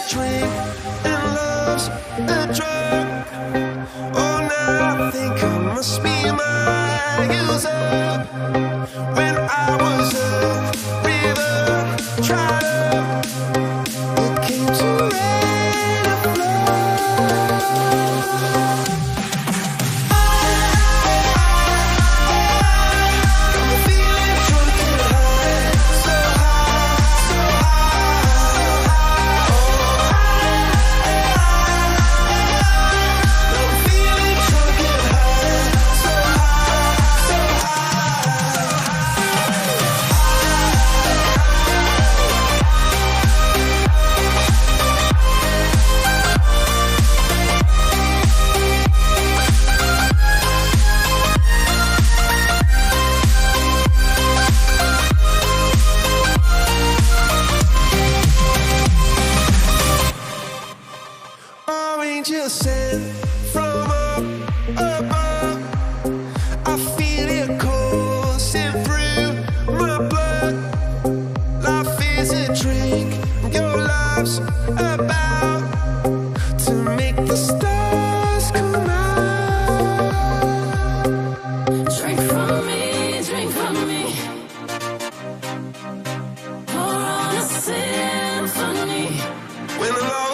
drink and love's a drug. Oh, now I think I must be my user. When I was a river, tried up, it came to rain and flood. Angels sent from up above. I feel it coursing through my blood. Life is a drink, your love's about to make the stars come out. Drink from me, drink from me. Pour on a symphony. When the